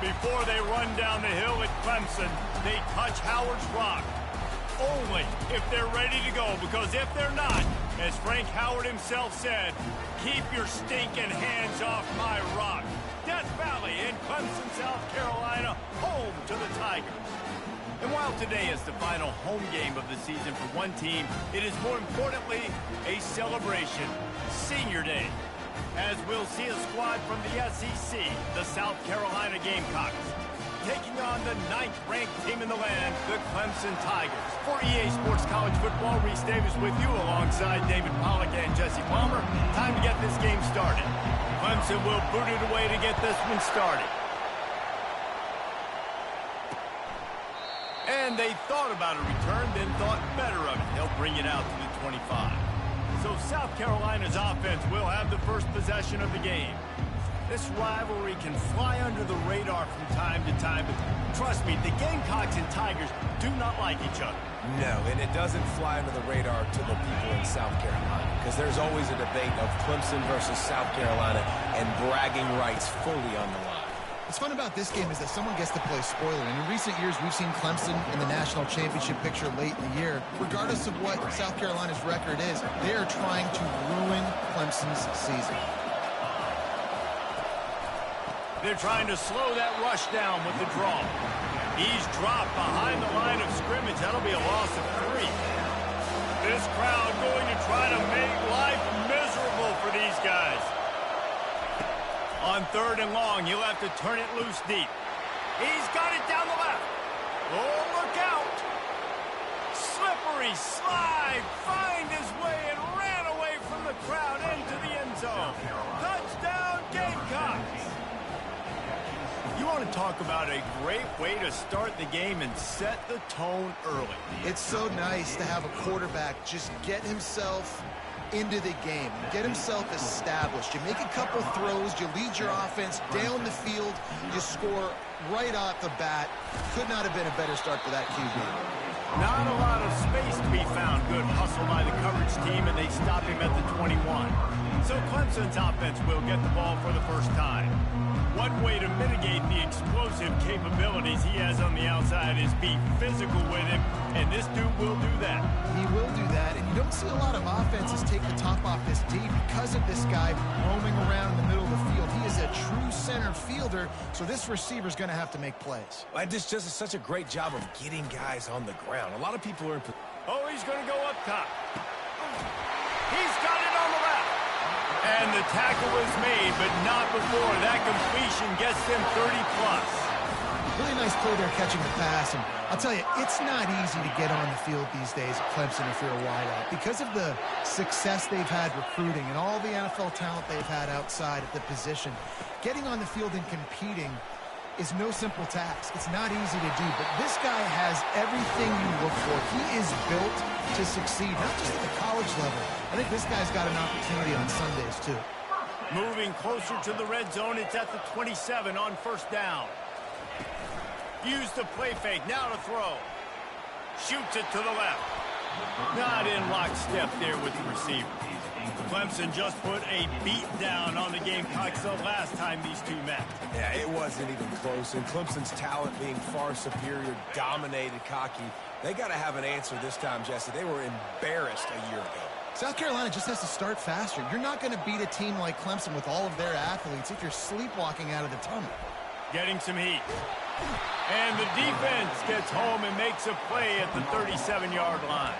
Before they run down the hill at Clemson, they touch Howard's rock. Only if they're ready to go, because if they're not, as Frank Howard himself said, keep your stinking hands off my rock. Death Valley in Clemson, South Carolina, home to the Tigers. And while today is the final home game of the season for one team, it is more importantly a celebration, Senior Day, as we'll see a squad from the SEC, the South Carolina Gamecocks, taking on the 9th-ranked team in the land, the Clemson Tigers. For EA Sports College Football, Reese Davis with you alongside David Pollack and Jesse Palmer. Time to get this game started. Clemson will boot it away to get this one started. And they thought about a return, then thought better of it. They'll bring it out to the 25. So South Carolina's offense will have the first possession of the game. This rivalry can fly under the radar from time to time, but trust me, the Gamecocks and Tigers do not like each other. No, and it doesn't fly under the radar to the people in South Carolina, because there's always a debate of Clemson versus South Carolina and bragging rights fully on the line. What's fun about this game is that someone gets to play spoiler. And in recent years, we've seen Clemson in the national championship picture late in the year. Regardless of what South Carolina's record is, they are trying to ruin Clemson's season. They're trying to slow that rush down with the draw. He's dropped behind the line of scrimmage. That'll be a loss of 3. This crowd going to try to make life miserable for these guys. On 3rd and long, he'll have to turn it loose deep. He's got it down the left. Oh, look out. Slippery slide, find his way and ran away from the crowd into the end zone. Touchdown, Gamecocks. You want to talk about a great way to start the game and set the tone early. It's so nice to have a quarterback just get himself into the game, get himself established. You make a couple throws, you lead your offense down the field, you score right off the bat. Could not have been a better start for that QB. Not a lot of space to be found. Good hustle by the coverage team, and they stop him at the 21. So Clemson's offense will get the ball for the first time. One way to mitigate the explosive capabilities he has on the outside is be physical with him, and this dude will do that. He will do that, and you don't see a lot of offenses take the top off this D because of this guy roaming around in the middle of the field. He is a true center fielder, so this receiver's going to have to make plays. This just is such a great job of getting guys on the ground. A lot of people are in... Oh, he's going to go up top. He's got it on the left. And the tackle was made, but not before. That completion gets them 30-plus. Really nice play there catching the pass. And I'll tell you, it's not easy to get on the field these days at Clemson if you're a wideout. Because of the success they've had recruiting and all the NFL talent they've had outside at the position, getting on the field and competing is no simple task. It's not easy to do, but this guy has everything you look for. He is built to succeed, not just at the college level. I think this guy's got an opportunity on Sundays, too. Moving closer to the red zone, it's at the 27 on 1st down. Use the play fake, now to throw. Shoots it to the left. Not in lockstep there with the receiver. Clemson just put a beat down on the Gamecocks the last time these two met. Yeah, it wasn't even close, and Clemson's talent being far superior, dominated, cocky. They got to have an answer this time, Jesse. They were embarrassed a year ago. South Carolina just has to start faster. You're not going to beat a team like Clemson with all of their athletes if you're sleepwalking out of the tunnel. Getting some heat. And the defense gets home and makes a play at the 37-yard line.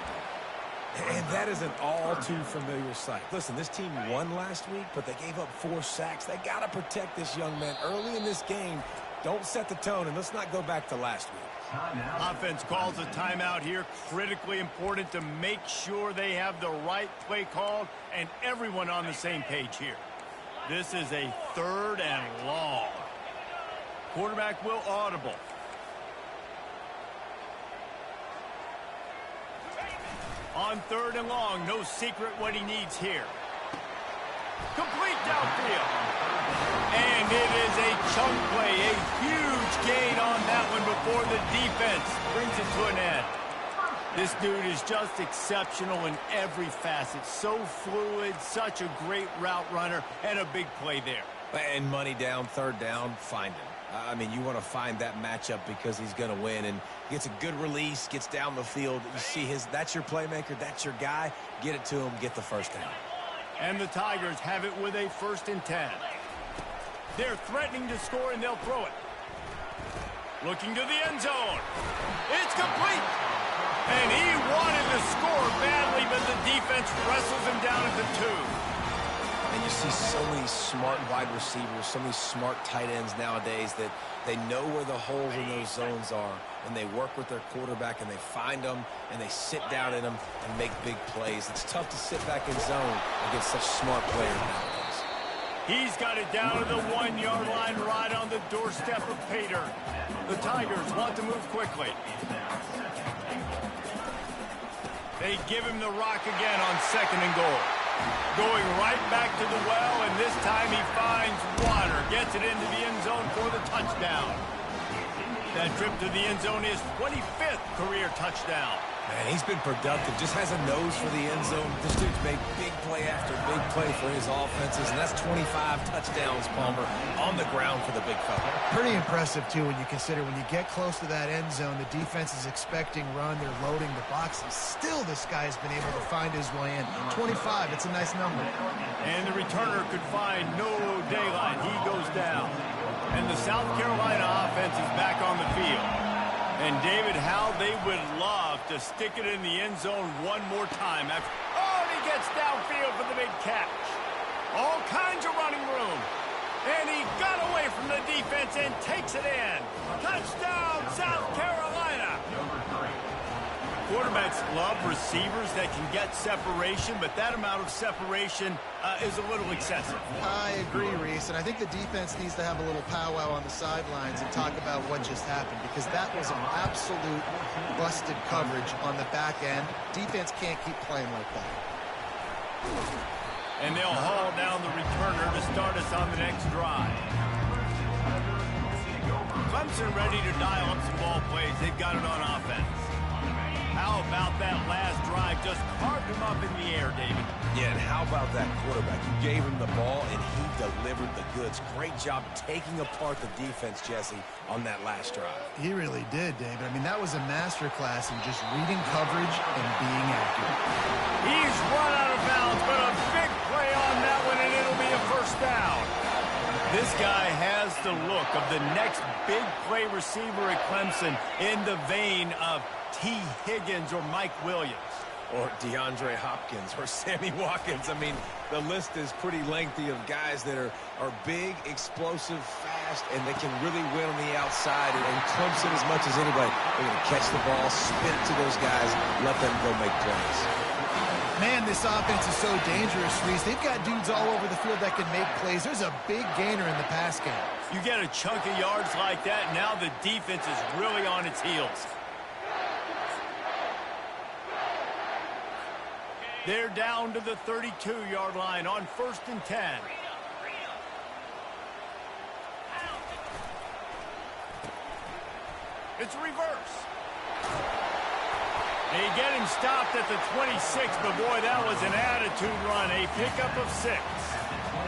And that is an all-too-familiar sight. Listen, this team won last week, but they gave up 4 sacks. They got to protect this young man early in this game. Don't set the tone, and let's not go back to last week. Offense calls a timeout here. Critically important to make sure they have the right play called and everyone on the same page here. This is a 3rd and long. Quarterback will audible. On 3rd and long, no secret what he needs here. Complete downfield. And it is a chunk play, a huge gain on that one before the defense brings it to an end. This dude is just exceptional in every facet. So fluid, such a great route runner, and a big play there. And money down, third down, find him. I mean, you want to find that matchup because he's going to win, and gets a good release, gets down the field. You see that's your playmaker, that's your guy. Get it to him, get the first down. And the Tigers have it with a 1st and 10. They're threatening to score, and they'll throw it. Looking to the end zone. It's complete. And he wanted to score badly, but the defense wrestles him down at the 2. And you see so many smart wide receivers, so many smart tight ends nowadays that they know where the holes in those zones are, and they work with their quarterback, and they find them, and they sit down in them and make big plays. It's tough to sit back in zone against such smart players nowadays. He's got it down to the 1-yard line right on the doorstep of Pater. The Tigers want to move quickly. They give him the rock again on 2nd and goal. Going right back to the well, and this time he finds water. Gets it into the end zone for the touchdown. That trip to the end zone is 25th career touchdown. Man, he's been productive. Just has a nose for the end zone. This dude's made big play after big play for his offenses, and that's 25 touchdowns, Palmer, on the ground for the big fella. Pretty impressive, too, when you consider when you get close to that end zone, the defense is expecting run, they're loading the box, and still this guy has been able to find his way in. 25, it's a nice number. And the returner could find no daylight. He goes down. And the South Carolina offense is back on the field. And David, how they would love to stick it in the end zone one more time. Oh, and he gets downfield for the big catch. All kinds of running room. And he got away from the defense and takes it in. Touchdown, South Carolina. Quarterbacks love receivers that can get separation, but that amount of separation is a little excessive. I agree, Reese, and I think the defense needs to have a little powwow on the sidelines and talk about what just happened, because that was an absolute busted coverage on the back end. Defense can't keep playing like that. And they'll haul down the returner to start us on the next drive. Clemson ready to dial up some ball plays. They've got it on offense. How about that last drive? Just carved him up in the air, David. Yeah, and how about that quarterback? You gave him the ball, and he delivered the goods. Great job taking apart the defense, Jesse, on that last drive. He really did, David. I mean, that was a masterclass in just reading coverage and being accurate. He's run out of bounds, but a big play on that one, and it'll be a 1st down. This guy has the look of the next big play receiver at Clemson in the vein of T. Higgins or Mike Williams. Or DeAndre Hopkins or Sammy Watkins. I mean, the list is pretty lengthy of guys that are big, explosive, fast, and they can really win on the outside. And Clemson, as much as anybody, they're going to catch the ball, spin it to those guys, let them go make plays. Man, this offense is so dangerous, Reese. They've got dudes all over the field that can make plays. There's a big gainer in the pass game. You get a chunk of yards like that, now the defense is really on its heels. They're down to the 32-yard line on 1st and 10. It's a reverse. They get him stopped at the 26, but boy, that was an attitude run. A pickup of 6.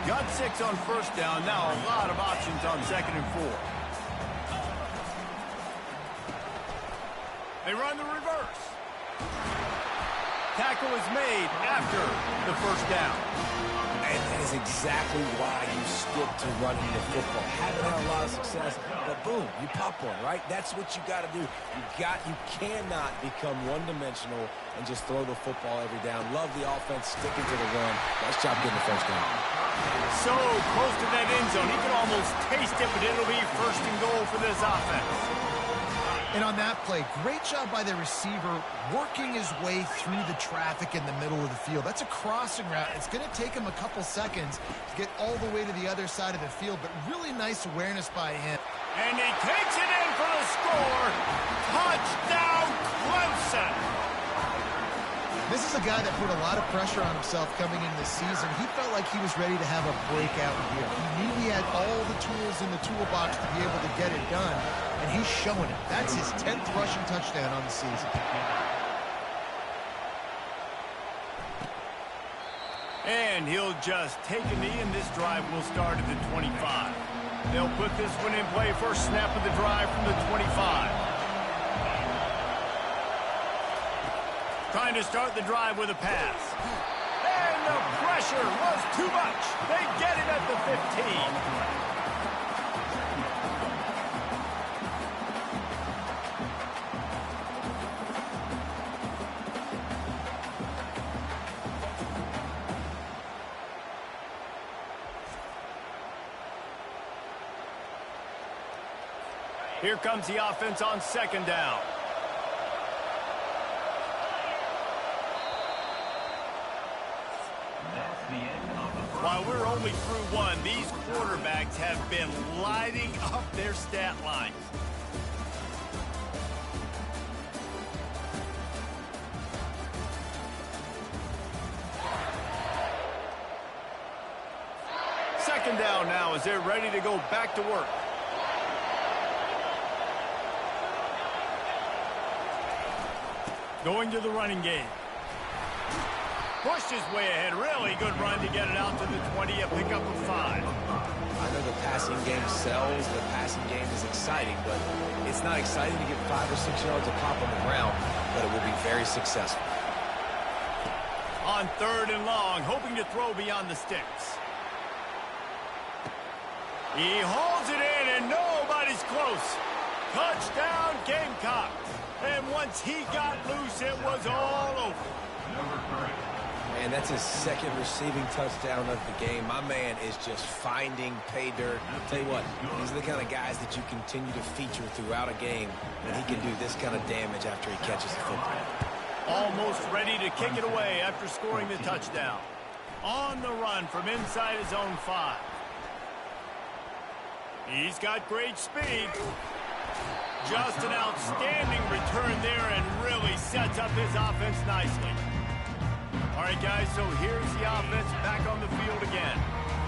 Got 6 on 1st down. Now a lot of options on 2nd and 4. They run the reverse. Tackle is made after the 1st down. And that is exactly why you stick to running the football. Haven't had a lot of success, but boom, you pop one, right? That's what you got to do. You cannot become one-dimensional and just throw the football every down. Love the offense, sticking to the run. Nice job getting the 1st down. So close to that end zone. He can almost taste it, but it'll be 1st and goal for this offense. And on that play, great job by the receiver working his way through the traffic in the middle of the field. That's a crossing route. It's going to take him a couple seconds to get all the way to the other side of the field, but really nice awareness by him. And he takes it in for the score. Touchdown, Clemson. This is a guy that put a lot of pressure on himself coming into this season. He felt like he was ready to have a breakout year. He knew he had all the tools in the toolbox to be able to get it done, and he's showing it. That's his 10th rushing touchdown on the season. And he'll just take a knee, and this drive will start at the 25. They'll put this one in play. First snap of the drive from the 25. Trying to start the drive with a pass. And the pressure was too much. They get him at the 15. Here comes the offense on second down. While we're only through one, these quarterbacks have been lighting up their stat lines. Second down now as they're ready to go back to work. Going to the running game. Pushed his way ahead. Really good run to get it out to the 20, a pickup of 5. I know the passing game sells. The passing game is exciting, but it's not exciting to get 5 or 6 yards of pop on the ground, but it will be very successful. On third and long, hoping to throw beyond the sticks. He hauls it in, and nobody's close. Touchdown, Gamecocks. And once he got loose, it was all over. Man, that's his second receiving touchdown of the game. My man is just finding pay dirt. I'll tell you what, these are the kind of guys that you continue to feature throughout a game when he can do this kind of damage after he catches the football. Almost ready to kick it away after scoring the touchdown. On the run from inside his own 5. He's got great speed. Just an outstanding return there and really sets up his offense nicely. All right, guys, so here's the offense back on the field again.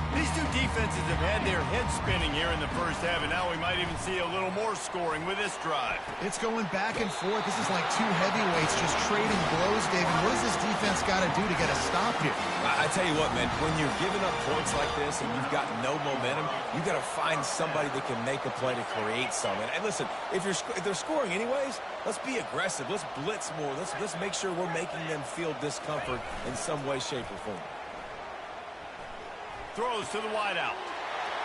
These two defenses have had their heads spinning here in the first half, and now we might even see a little more scoring with this drive. It's going back and forth. This is like two heavyweights just trading blows, David. What does this defense got to do to get a stop here? I tell you what, man, when you're giving up points like this and you've got no momentum, you got to find somebody that can make a play to create something. And listen, if they're scoring anyways, let's be aggressive. Let's blitz more. Let's make sure we're making them feel discomfort in some way, shape, or form. Throws to the wideout.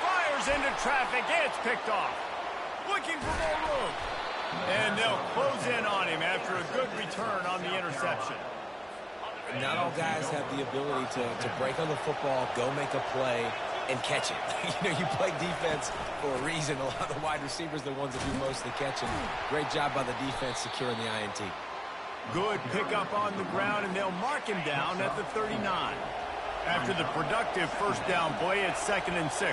Fires into traffic. It's picked off. Looking for more room. And they'll close in on him after a good return on the interception. Not all guys have the ability to break on the football, go make a play, and catch it. You play defense for a reason. A lot of the wide receivers are the ones that do most of the catching. Great job by the defense securing the INT. Good pickup on the ground, and they'll mark him down at the 39. After the productive first down play, it's 2nd and 6.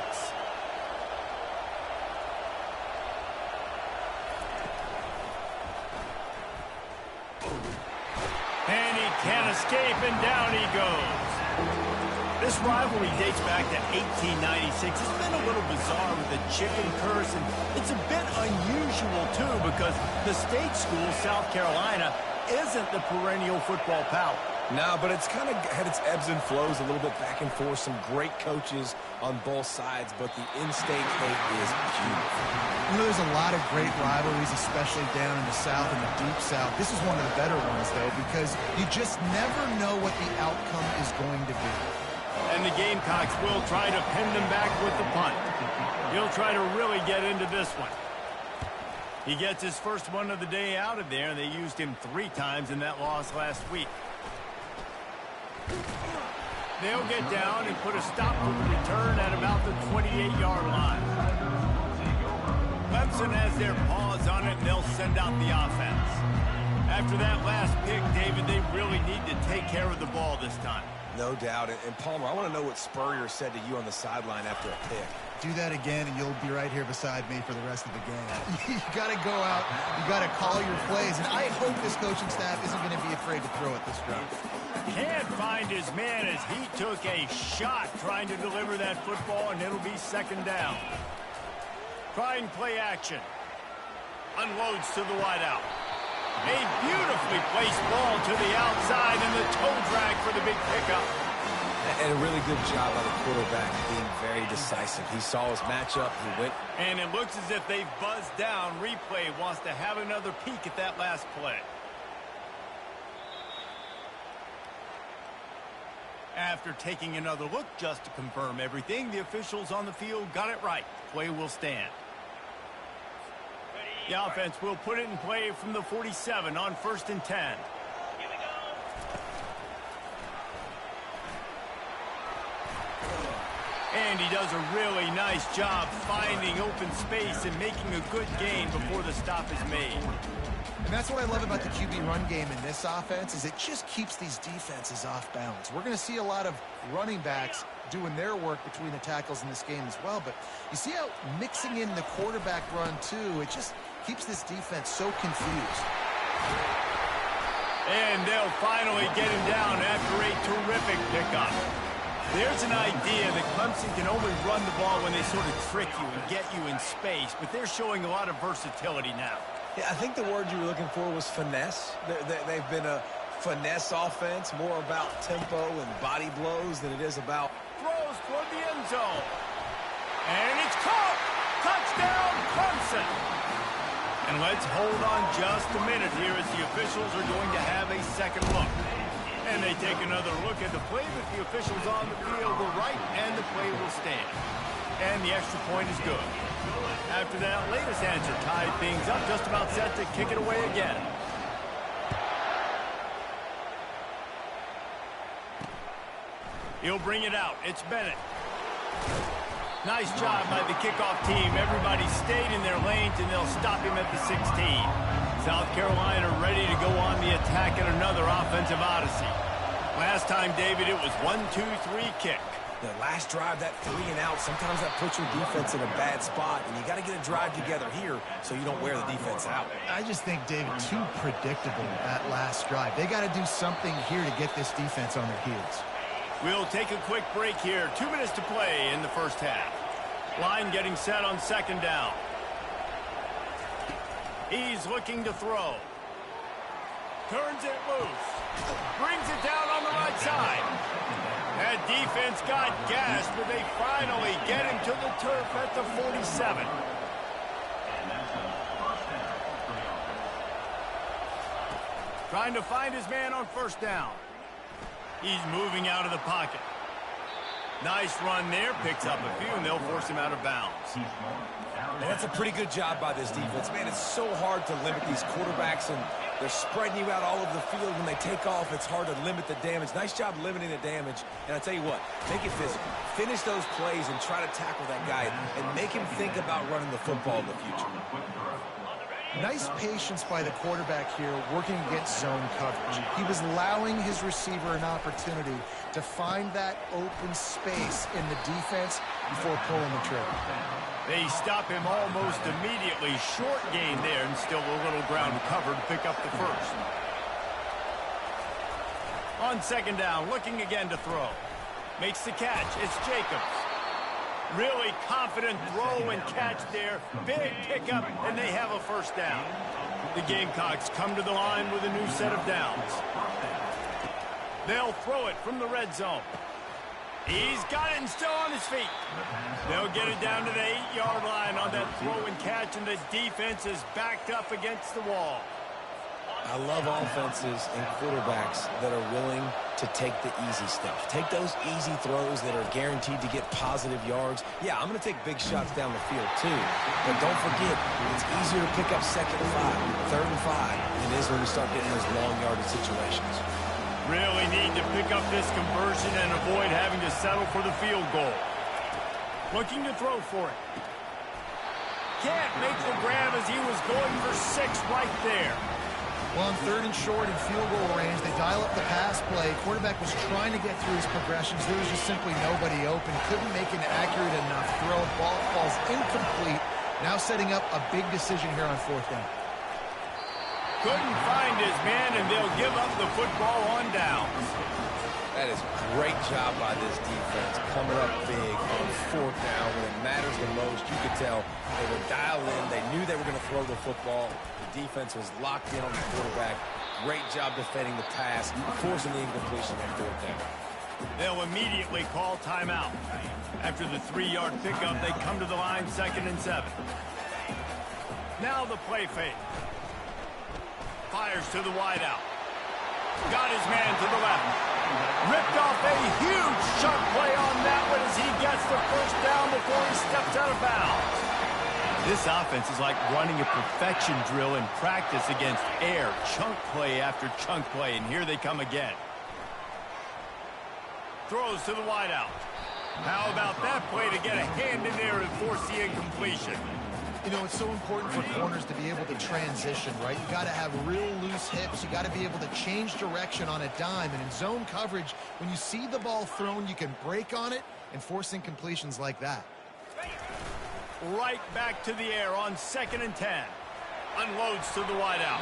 And he can't escape, and down he goes. This rivalry dates back to 1896. It's been a little bizarre with the chicken curse, and it's a bit unusual, too, because the state school, South Carolina, isn't the perennial football power. No, but it's kind of had its ebbs and flows a little bit back and forth. Some great coaches on both sides, but the in-state hate is beautiful. There's a lot of great rivalries, especially down in the South and the Deep South. This is one of the better ones, though, because you just never know what the outcome is going to be. And the Gamecocks will try to pin them back with the punt. He'll try to really get into this one. He gets his first one of the day out of there, and they used him 3 times in that loss last week. They'll get down and put a stop to the return at about the 28-yard line. Clemson has their paws on it, and they'll send out the offense. After that last pick, David, they really need to take care of the ball this time. No doubt. And Palmer, I want to know what Spurrier said to you on the sideline after a pick. Do that again, and you'll be right here beside me for the rest of the game. You got to go out. You got to call your plays. And I hope this coaching staff isn't going to be afraid to throw at this drive. Can't find his man as he took a shot trying to deliver that football, and it'll be 2nd down. Trying play action. Unloads to the wideout. A beautifully placed ball to the outside, and the toe drag for the big pickup. And a really good job by the quarterback being very decisive. He saw his matchup. He went. And it looks as if they've buzzed down. Replay wants to have another peek at that last play. After taking another look just to confirm everything, the officials on the field got it right. Play will stand. The offense will put it in play from the 47 on 1st and 10. And he does a really nice job finding open space and making a good gain before the stop is made. And that's what I love about the QB run game in this offense, is it just keeps these defenses off balance. We're going to see a lot of running backs doing their work between the tackles in this game as well. But you see how mixing in the quarterback run, too, it just keeps this defense so confused. And they'll finally get him down after a terrific pickup. There's an idea that Clemson can only run the ball when they sort of trick you and get you in space, but they're showing a lot of versatility now. Yeah, I think the word you were looking for was finesse. They've been a finesse offense, more about tempo and body blows than it is about... Throws toward the end zone. And it's caught! Touchdown, Clemson! And let's hold on just a minute here as the officials are going to have a second look. And they take another look at the play, but the officials on the field were right, and the play will stand. And the extra point is good. After that latest answer tied things up, just about set to kick it away again. He'll bring it out. It's Bennett. Nice job by the kickoff team. Everybody stayed in their lanes, and they'll stop him at the 16. South Carolina ready to go on the attack at another offensive odyssey. Last time, David, it was 1-2-3 kick. The last drive, that 3 and out, sometimes that puts your defense in a bad spot, and you got to get a drive together here so you don't wear the defense out. I just think, David, too predictable that last drive. They got to do something here to get this defense on their heels. We'll take a quick break here. 2 minutes to play in the first half. Line getting set on second down. He's looking to throw. Turns it loose. Brings it down on the right side. That defense got gassed, but they finally get him to the turf at the 47. Trying to find his man on first down. He's moving out of the pocket. Nice run there. Picks up a few, and they'll force him out of bounds. And that's a pretty good job by this defense. Man, it's so hard to limit these quarterbacks, and they're spreading you out all over the field. When they take off, it's hard to limit the damage. Nice job limiting the damage. And I tell you what, make it physical. Finish those plays and try to tackle that guy and make him think about running the football in the future. Nice patience by the quarterback here, working against zone coverage. He was allowing his receiver an opportunity to find that open space in the defense before pulling the trigger. They stop him almost immediately. Short gain there, and still a little ground to cover to pick up the first. On second down, looking again to throw. Makes the catch. It's Jacobs. Really confident throw and catch there. Big pickup, and they have a first down. The Gamecocks come to the line with a new set of downs. They'll throw it from the red zone. He's got it and still on his feet. They'll get it down to the 8-yard line on that throw and catch, and the defense is backed up against the wall. I love offenses and quarterbacks that are willing to take the easy stuff. Take those easy throws that are guaranteed to get positive yards. Yeah, I'm going to take big shots down the field too. But don't forget, it's easier to pick up 2nd and 5, 3rd and 5 than it is when you start getting those long yardage situations. Really need to pick up this conversion and avoid having to settle for the field goal. Looking to throw for it. Can't make the grab as he was going for 6 right there. Well, on 3rd and short in field goal range, they dial up the pass play. Quarterback was trying to get through his progressions. There was just simply nobody open. Couldn't make an accurate enough throw. Ball falls incomplete. Now setting up a big decision here on 4th down. Couldn't find his man, and they'll give up the football on downs. That is a great job by this defense, coming up big on 4th down when it matters the most. You could tell they were dialed in. They knew they were going to throw the football. The defense was locked in on the quarterback. Great job defending the pass, forcing the incompletion on 4th down. They'll immediately call timeout. After the 3-yard pickup, they come to the line 2nd and 7. Now the play fake. Fires to the wideout. Got his man to the left. Ripped off a huge chunk play on that one as he gets the first down before he steps out of bounds. This offense is like running a perfection drill in practice against air. Chunk play after chunk play, and here they come again. Throws to the wideout. How about that play to get a hand in there and force the incompletion? You know, it's so important for corners to be able to transition, right? You got to have real loose hips. You got to be able to change direction on a dime. And in zone coverage, when you see the ball thrown, you can break on it and force incompletions like that. Right back to the air on 2nd and 10. Unloads to the wideout.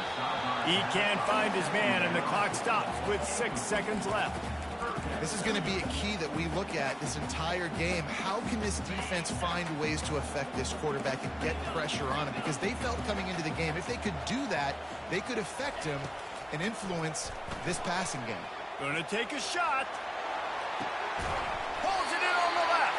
He can't find his man, and the clock stops with 6 seconds left. This is going to be a key that we look at this entire game. How can this defense find ways to affect this quarterback and get pressure on him? Because they felt coming into the game, if they could do that, they could affect him and influence this passing game. Gonna take a shot. Pulls it in on the left.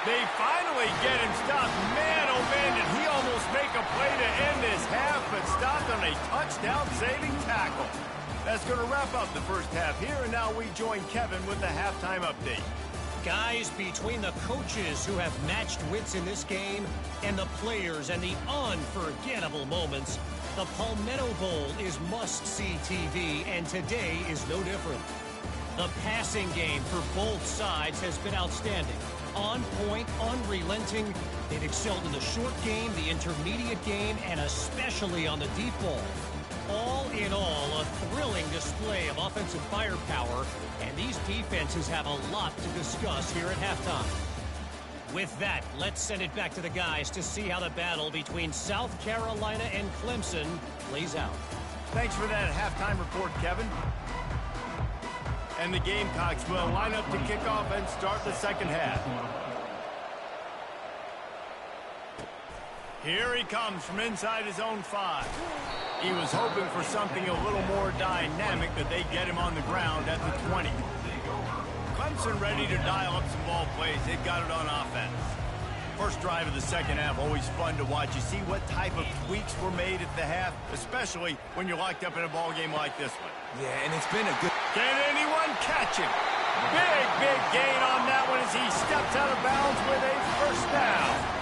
They finally get him stopped. Man, oh man, did he almost make a play to end this half, but stopped on a touchdown-saving tackle. That's going to wrap up the first half here, and now we join Kevin with the halftime update. Guys, between the coaches who have matched wits in this game and the players and the unforgettable moments, the Palmetto Bowl is must-see TV, and today is no different. The passing game for both sides has been outstanding. On point, unrelenting. They've excelled in the short game, the intermediate game, and especially on the deep ball. All in all, a thrilling display of offensive firepower, and these defenses have a lot to discuss here at halftime. With that, let's send it back to the guys to see how the battle between South Carolina and Clemson plays out. Thanks for that halftime report, Kevin. And the Gamecocks will line up to kick off and start the second half. Here he comes from inside his own 5. He was hoping for something a little more dynamic, but they get him on the ground at the 20. Clemson ready to dial up some ball plays. They've got it on offense. First drive of the second half, always fun to watch. You see what type of tweaks were made at the half, especially when you're locked up in a ball game like this one. Yeah, and it's been a good... Can anyone catch him? Big gain on that one as he steps out of bounds with a first down.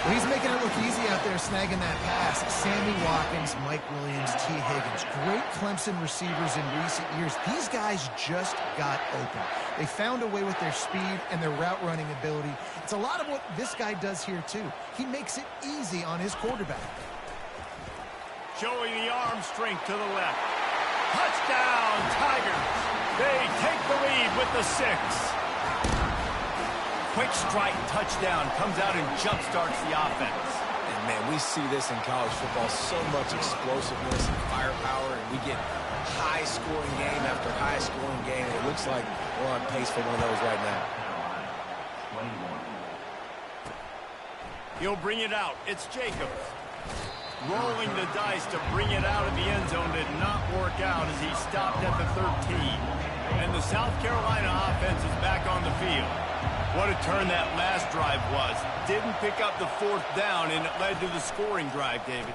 Well, he's making it look easy out there snagging that pass. Sammy Watkins, Mike Williams, T. Higgins. Great Clemson receivers in recent years. These guys just got open. They found a way with their speed and their route running ability. It's a lot of what this guy does here, too. He makes it easy on his quarterback. Showing the arm strength to the left. Touchdown, Tigers. They take the lead with the 6. Quick strike touchdown comes out and jump-starts the offense. And, man, we see this in college football, so much explosiveness and firepower, and we get high-scoring game after high-scoring game. It looks like we're on pace for one of those right now. He'll bring it out. It's Jacobs. Rolling the dice to bring it out of the end zone did not work out as he stopped at the 13. And the South Carolina offense is back on the field. What a turn that last drive was. Didn't pick up the 4th down, and it led to the scoring drive, David.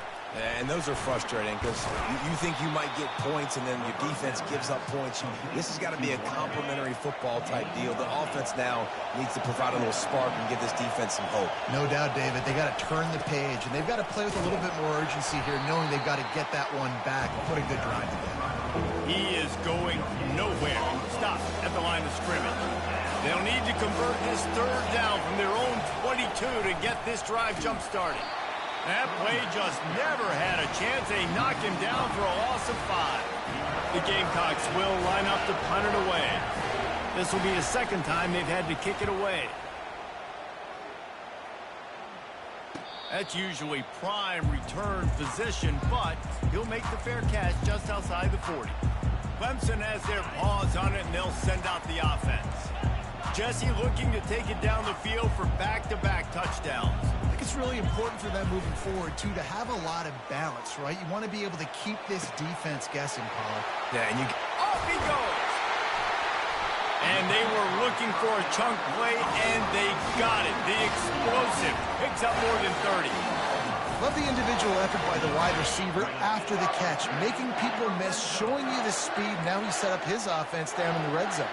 And those are frustrating because you think you might get points and then your defense gives up points. This has got to be a complementary football type deal. The offense now needs to provide a little spark and give this defense some hope. No doubt, David. They got to turn the page, and they've got to play with a little bit more urgency here, knowing they've got to get that one back and put a good drive together. He is going nowhere. Stop at the line of scrimmage. They'll need to convert this 3rd down from their own 22 to get this drive jump-started. That play just never had a chance. They knock him down for a loss of 5. The Gamecocks will line up to punt it away. This will be the 2nd time they've had to kick it away. That's usually prime return position, but he'll make the fair catch just outside the 40. Clemson has their paws on it, and they'll send out the offense. Jesse looking to take it down the field for back-to-back touchdowns. I think it's really important for them moving forward, too, to have a lot of balance, right? You want to be able to keep this defense guessing, Paul. Yeah, and off he goes! And they were looking for a chunk play, and they got it. The explosive picks up more than 30. Love the individual effort by the wide receiver after the catch, making people miss, showing you the speed. Now he set up his offense down in the red zone.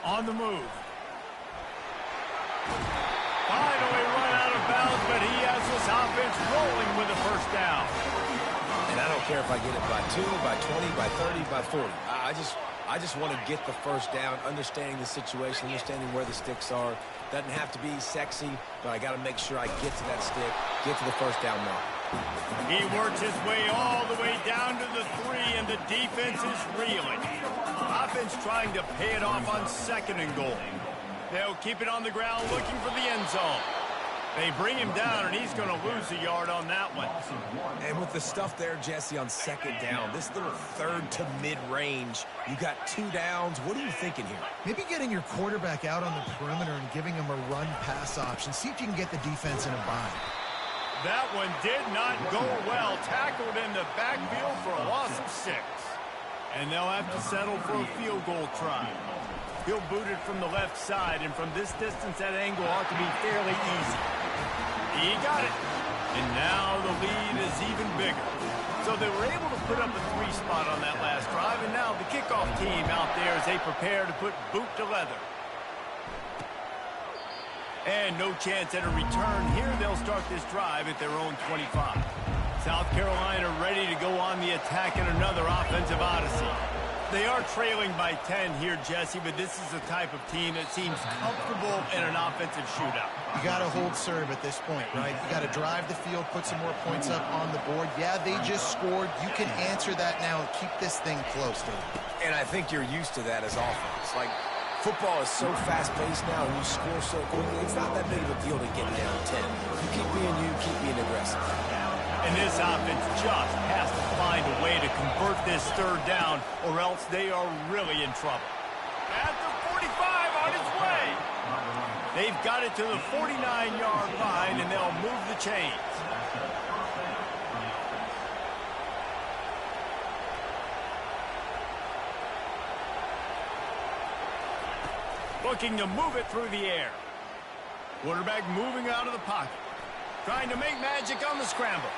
On the move. Finally run out of bounds, but he has this offense rolling with a first down. And I don't care if I get it by 2, by 20, by 30, by 40. I just want to get the first down, understanding the situation, understanding where the sticks are. Doesn't have to be sexy, but I got to make sure I get to that stick, get to the first down mark. He works his way all the way down to the 3, and the defense is reeling. Offense trying to pay it off on 2nd and goal. They'll keep it on the ground looking for the end zone. They bring him down, and he's going to lose a yard on that one. And with the stuff there, Jesse, on 2nd down, this little 3rd to mid-range, you got 2 downs. What are you thinking here? Maybe getting your quarterback out on the perimeter and giving him a run-pass option. See if you can get the defense in a bind. That one did not go well. Tackled in the backfield for a loss of 6. And they'll have to settle for a field goal try. He'll boot it from the left side, and from this distance, that angle ought to be fairly easy. He got it. And now the lead is even bigger. So they were able to put up a 3 spot on that last drive, and now the kickoff team out there as they prepare to put boot to leather. And no chance at a return here. They'll start this drive at their own 25. South Carolina ready to go on the attack in another offensive odyssey. They are trailing by 10 here, Jesse, but this is the type of team that seems comfortable in an offensive shootout. You got to hold serve at this point, right? You got to drive the field, put some more points up on the board. Yeah, they just scored. You can answer that now and keep this thing close, dude. And I think you're used to that as offense. Like, football is so fast-paced now, and you score so quickly, it's not that big of a deal to get down 10. You keep being aggressive. And this offense just has to find a way to convert this 3rd down, or else they are really in trouble. At the 45 on its way. They've got it to the 49-yard line, and they'll move the chains. Looking to move it through the air. Quarterback moving out of the pocket. Trying to make magic on the scramble.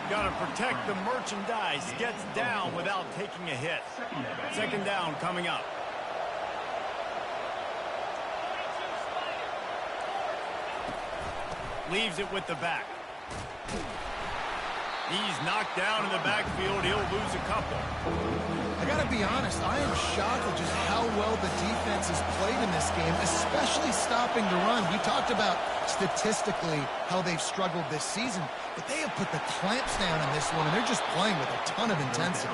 Got to protect the merchandise. Gets down without taking a hit. 2nd down coming up. Leaves it with the back. He's knocked down in the backfield. He'll lose a couple. I got to be honest, I am shocked at just how well the defense has played in this game, especially stopping the run. We talked about statistically how they've struggled this season, but they have put the clamps down in this one, and they're just playing with a ton of intensity.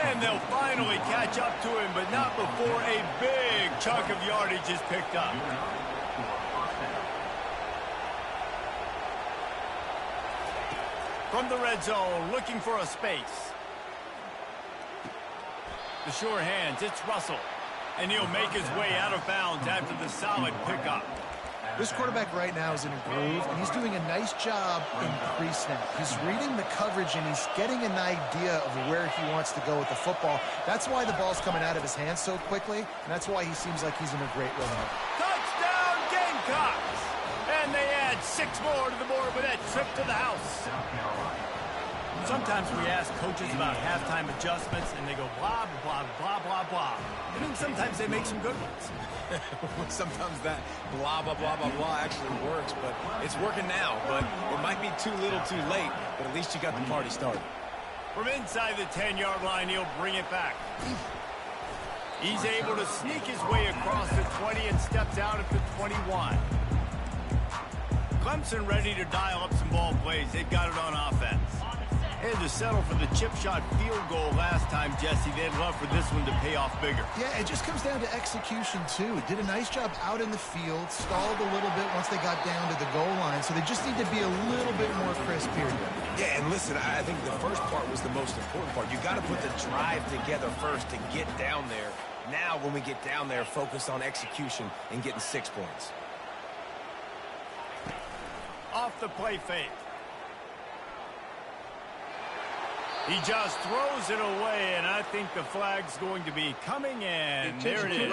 And they'll finally catch up to him, but not before a big chunk of yardage is picked up. From the red zone, looking for a space. The sure hands, it's Russell. And he'll make his way out of bounds after the solid pickup. This quarterback right now is in a groove, and he's doing a nice job in pre-snap. He's reading the coverage, and he's getting an idea of where he wants to go with the football. That's why the ball's coming out of his hands so quickly, and that's why he seems like he's in a great rhythm. Touchdown, Gamecocks! And they add 6 more to the board with that trip to the house. Sometimes we ask coaches about halftime adjustments, and they go blah, blah, blah, blah, blah. And then sometimes they make some good ones. Sometimes that blah, blah, blah, blah, blah actually works, but it's working now. But it might be too little too late, but at least you got the party started. From inside the 10-yard line, he'll bring it back. He's able to sneak his way across the 20 and steps out at the 21. Clemson ready to dial up some ball plays. They've got it on offense. Had to settle for the chip shot field goal last time, Jesse. They'd love for this one to pay off bigger. Yeah, it just comes down to execution, too. Did a nice job out in the field, stalled a little bit once they got down to the goal line, so they just need to be a little bit more crisp here. Yeah, and listen, I think the first part was the most important part. You got to put the drive together first to get down there. Now, when we get down there, focus on execution and getting 6 points. Off the play fake. He just throws it away, and I think the flag's going to be coming in. There it is.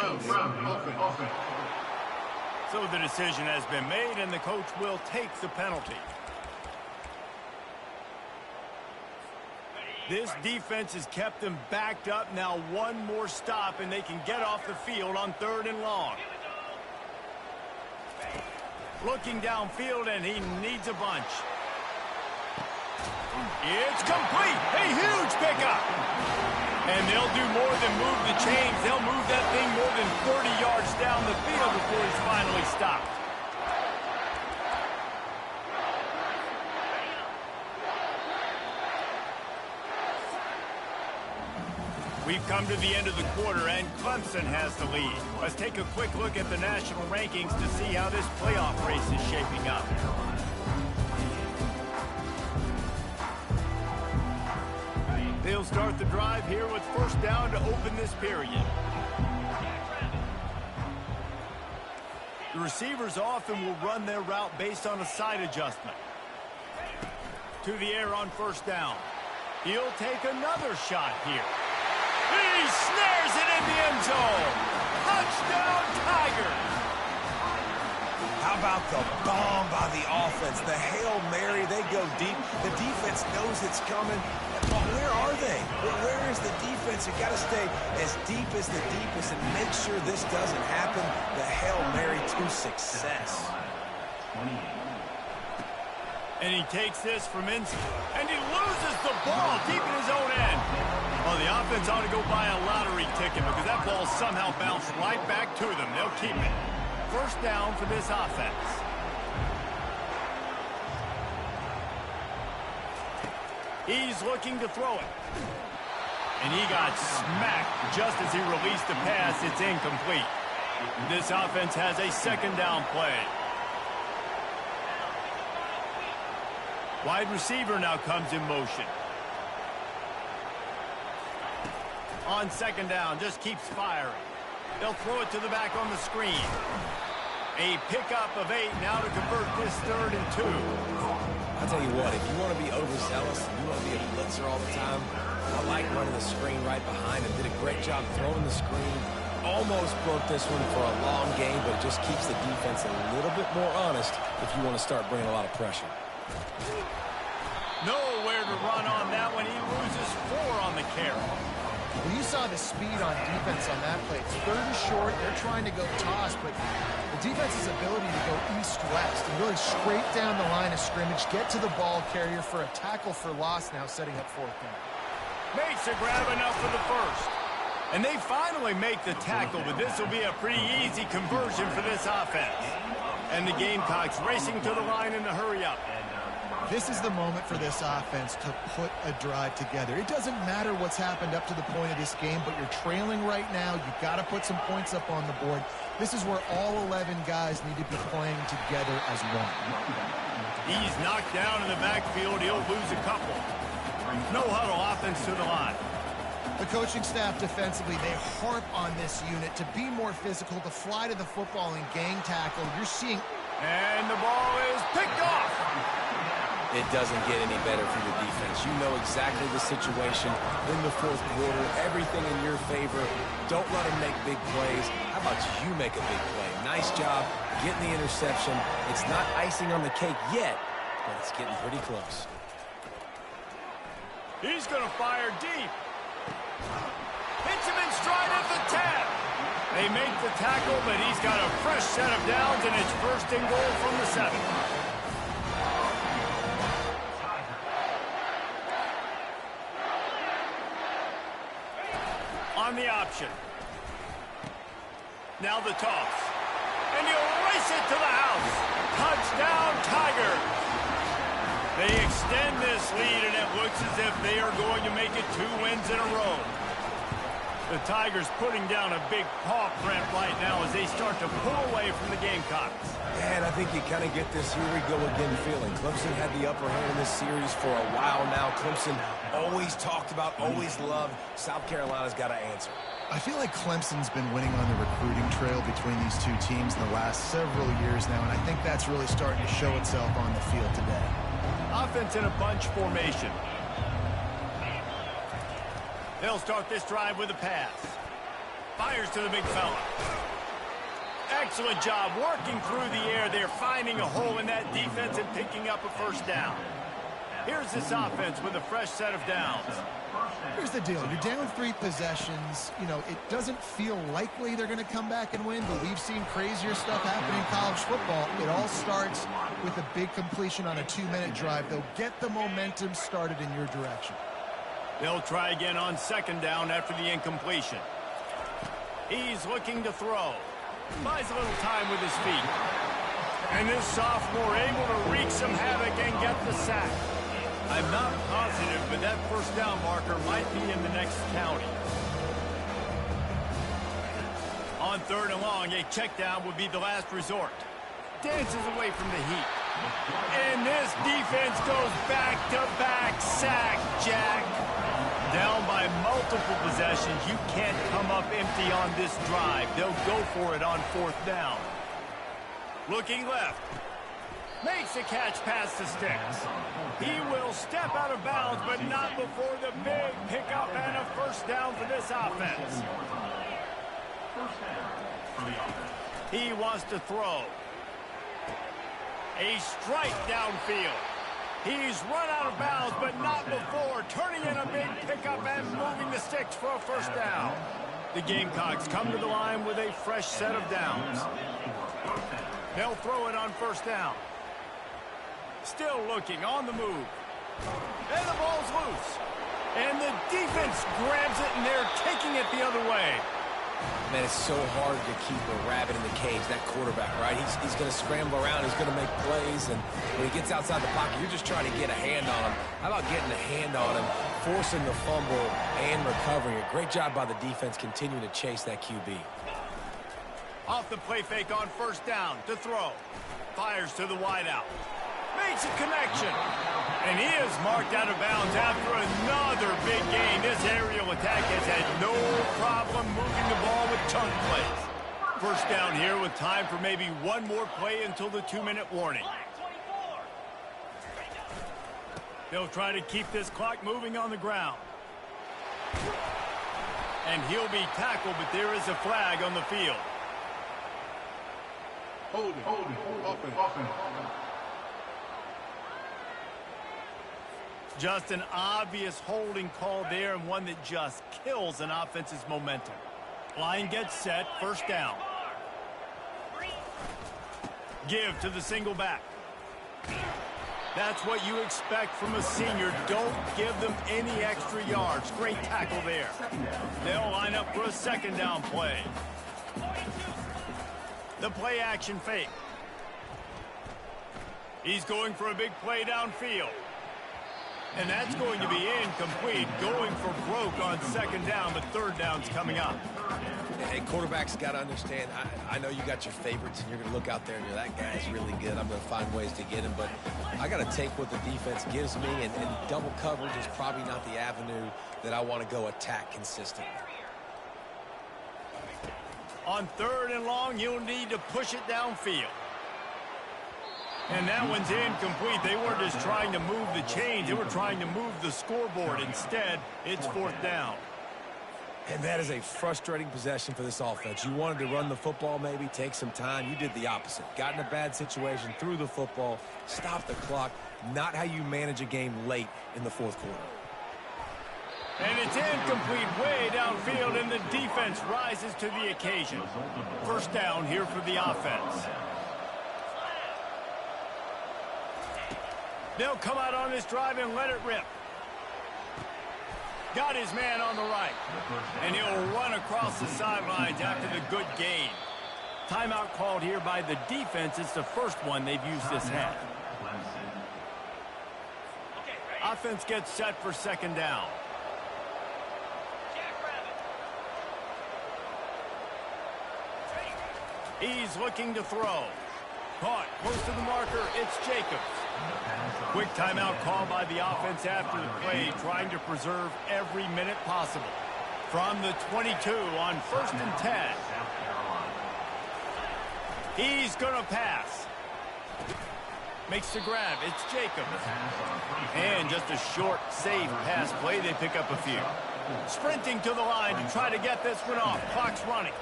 So the decision has been made, and the coach will take the penalty. This defense has kept them backed up. Now one more stop, and they can get off the field on 3rd and long. Looking downfield, and he needs a bunch. It's complete. A huge pickup. And they'll do more than move the chains. They'll move that thing more than 30 yards down the field before he's finally stopped. We've come to the end of the quarter, and Clemson has the lead. Let's take a quick look at the national rankings to see how this playoff race is shaping up. They'll start the drive here with 1st down to open this period. The receivers often will run their route based on a side adjustment. To the air on 1st down. He'll take another shot here. He snares it in the end zone. Touchdown, Tigers. How about the bomb by the offense? The Hail Mary, they go deep. The defense knows it's coming. But where are they? Where is the defense? You've got to stay as deep as the deepest and make sure this doesn't happen. The Hail Mary to success. And he takes this from inside. And he loses the ball deep in his own end. Well, the offense ought to go buy a lottery ticket because that ball somehow bounced right back to them. They'll keep it. 1st down for this offense. He's looking to throw it. And he got smacked just as he released the pass. It's incomplete. This offense has a 2nd down play. Wide receiver now comes in motion. On 2nd down, just keeps firing. They'll throw it to the back on the screen. A pickup of 8 now to convert this 3rd and 2. I'll tell you what, if you want to be overzealous and you want to be a blitzer all the time, I like running the screen right behind him. Did a great job throwing the screen. Almost broke this one for a long game, but it just keeps the defense a little bit more honest if you want to start bringing a lot of pressure. Nowhere to run on that one. He loses 4 on the carry. Well, you saw the speed on defense on that play. It's 3rd and short. They're trying to go toss, but the defense's ability to go east-west and really straight down the line of scrimmage, get to the ball carrier for a tackle for loss now, setting up 4th down. Makes a grab enough for the 1st. And they finally make the tackle, but this will be a pretty easy conversion for this offense. And the Gamecocks racing to the line in a hurry-up. This is the moment for this offense to put a drive together. It doesn't matter what's happened up to the point of this game, but you're trailing right now. You've got to put some points up on the board. This is where all 11 guys need to be playing together as one. He's knocked down in the backfield. He'll lose a couple. No huddle offense to the line. The coaching staff defensively, they harp on this unit to be more physical, to fly to the football and gang tackle. You're seeing... And the ball is picked off. It doesn't get any better for the defense. You know exactly the situation in the 4th quarter. Everything in your favor. Don't let them make big plays. How about you make a big play? Nice job getting the interception. It's not icing on the cake yet, but it's getting pretty close. He's going to fire deep. Hits him in stride at the 10. They make the tackle, but he's got a fresh set of downs, and it's 1st and goal from the 7. On the option. Now the toss. And he'll race it to the house. Touchdown, Tigers. They extend this lead, and it looks as if they are going to make it 2 wins in a row. The Tigers putting down a big paw print right now as they start to pull away from the Gamecocks. And I think you kind of get this here we go again feeling. Clemson had the upper hand in this series for a while now. Clemson always talked about, always loved. South Carolina's got to answer. I feel like Clemson's been winning on the recruiting trail between these two teams in the last several years now, and I think that's really starting to show itself on the field today. Offense in a bunch formation. They'll start this drive with a pass. Fires to the big fella. Excellent job working through the air. They're finding a hole in that defense and picking up a first down. Here's this offense with a fresh set of downs. Here's the deal. You're down 3 possessions. You know, it doesn't feel likely they're going to come back and win, but we've seen crazier stuff happen in college football. It all starts with a big completion on a 2-minute drive. They'll get the momentum started in your direction. They'll try again on second down after the incompletion. He's looking to throw. Buys a little time with his feet. And this sophomore able to wreak some havoc and get the sack. I'm not positive, but that first down marker might be in the next county. On third and long, a check down would be the last resort. Dances away from the heat. And this defense goes back-to-back sack, Jack. Down by multiple possessions, you can't come up empty on this drive. They'll go for it on fourth down. Looking left. Makes a catch past the sticks. He will step out of bounds, but not before the big pickup and a first down for this offense. He wants to throw. A strike downfield. He's run out of bounds, but not before turning in a big pickup and moving the sticks for a first down. The Gamecocks come to the line with a fresh set of downs. They'll throw it on first down. Still looking on the move. And the ball's loose. And the defense grabs it, and they're taking it the other way. Man, it's so hard to keep a rabbit in the cage, that quarterback, right? He's going to scramble around. He's going to make plays. And when he gets outside the pocket, you're just trying to get a hand on him. How about getting a hand on him, forcing the fumble, and recovering it? Great job by the defense continuing to chase that QB. Off the play fake on first down to throw. Fires to the wideout. Makes a connection. And he is marked out of bounds after another big gain. This aerial attack has had no problem moving the ball with chunk plays. First down here with time for maybe one more play until the 2-minute warning. They'll try to keep this clock moving on the ground. And he'll be tackled, but there is a flag on the field. Hold it, offense. Just an obvious holding call there, and one that just kills an offense's momentum. Line gets set, first down. Give to the single back. That's what you expect from a senior. Don't give them any extra yards. Great tackle there. They'll line up for a second down play. The play action fake. He's going for a big play downfield. And that's going to be incomplete. Going for broke on second down, but third down's coming up. Hey, quarterbacks got to understand, I know you got your favorites, and you're going to look out there and you're, that guy's really good. I'm going to find ways to get him, but I got to take what the defense gives me, and double coverage is probably not the avenue that I want to go attack consistently. On third and long, you'll need to push it downfield. And that one's incomplete. They weren't just trying to move the chains. They were trying to move the scoreboard. Instead, it's fourth down. And that is a frustrating possession for this offense. You wanted to run the football, maybe take some time. You did the opposite. Got in a bad situation, threw the football, stopped the clock. Not how you manage a game late in the fourth quarter. And it's incomplete way downfield, and the defense rises to the occasion. First down here for the offense. They'll come out on this drive and let it rip. Got his man on the right. And he'll run across the sidelines after the good gain. Timeout called here by the defense. It's the first one they've used this half. Offense gets set for second down. He's looking to throw. Caught close to the marker. It's Jacobs. Quick timeout call by the offense after the play, trying to preserve every minute possible. From the 22 on first and 10. He's going to pass. Makes the grab. It's Jacobs. And just a short, safe pass play. They pick up a few. Sprinting to the line to try to get this one off. Clock's running.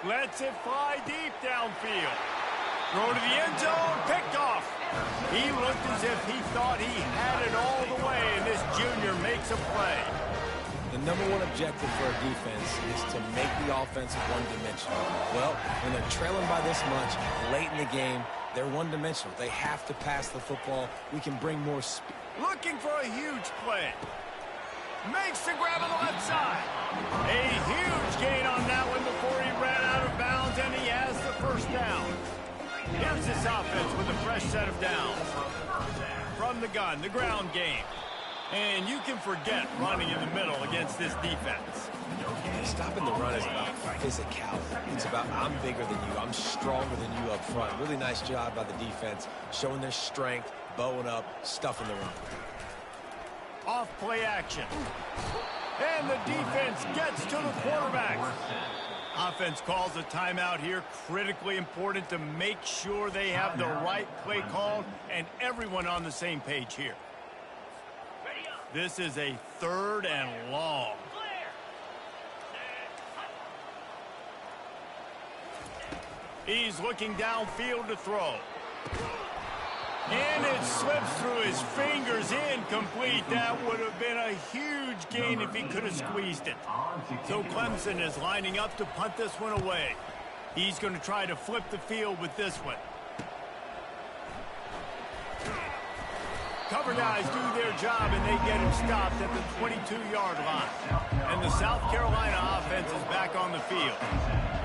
Lets it fly deep downfield. Throw to the end zone. Picked off. He looked as if he thought he had it all the way, and this junior makes a play. The number one objective for a defense is to make the offense one-dimensional. Well, when they're trailing by this much late in the game, they're one-dimensional. They have to pass the football. We can bring more speed. Looking for a huge play. Makes the grab on the left side. A huge gain on that one before he ran out of bounds, and he has the first down. Here's this offense with a fresh set of downs. From the gun, the ground game. And you can forget running in the middle against this defense. Stopping the run is about physicality. It's about I'm bigger than you. I'm stronger than you up front. Really nice job by the defense, showing their strength, bowing up, stuffing the run. Off play action. And the defense gets to the quarterback. Offense calls a timeout here. Critically important to make sure they have the right play called and everyone on the same page here. This is a 3rd and long. He's looking downfield to throw. And it slips through his fingers, incomplete. That would have been a huge gain if he could have squeezed it. So Clemson is lining up to punt this one away. He's going to try to flip the field with this one. Cover guys do their job, and they get him stopped at the 22-yard line. And the South Carolina offense is back on the field.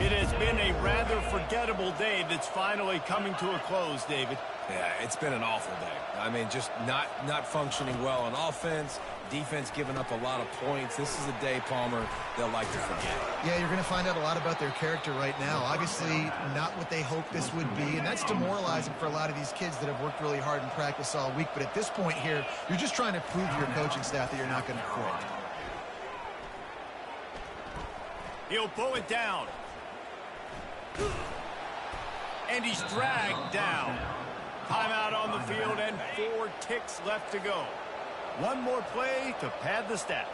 It has been a rather forgettable day that's finally coming to a close, David. Yeah, it's been an awful day. I mean, just not functioning well on offense, defense giving up a lot of points. This is a day, Palmer, they'll like to forget. Yeah, you're going to find out a lot about their character right now. Obviously, not what they hoped this would be, and that's demoralizing for a lot of these kids that have worked really hard in practice all week. But at this point here, you're just trying to prove to your coaching staff that you're not going to quit. He'll pull it down. And he's dragged down. Timeout on the field and 4 ticks left to go. One more play to pad the stats.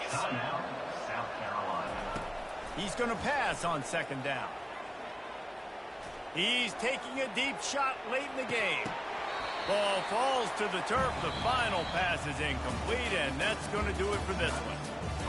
He's going to pass on 2nd down. He's taking a deep shot late in the game. Ball falls to the turf. The final pass is incomplete, and that's going to do it for this one.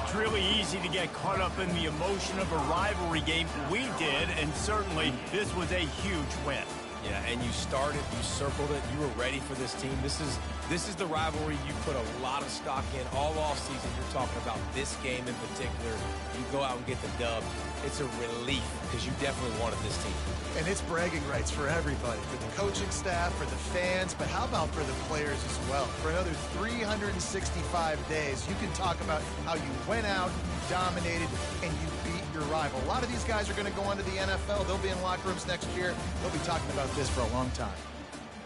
It's really easy to get caught up in the emotion of a rivalry game. We did, and certainly this was a huge win. Yeah, and you started, you circled it, you were ready for this team. This is the rivalry you put a lot of stock in all offseason. You're talking about this game in particular. You go out and get the dub. It's a relief because you definitely wanted this team. And it's bragging rights for everybody, for the coaching staff, for the fans, but how about for the players as well? For another 365 days, you can talk about how you went out, you dominated, and you beat your rival. A lot of these guys are going to go on to the NFL. They'll be in locker rooms next year. They'll be talking about this for a long time.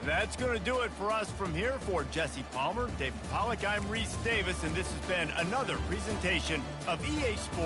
That's going to do it for us from here. For Jesse Palmer, David Pollack, I'm Reese Davis, and this has been another presentation of EA Sports.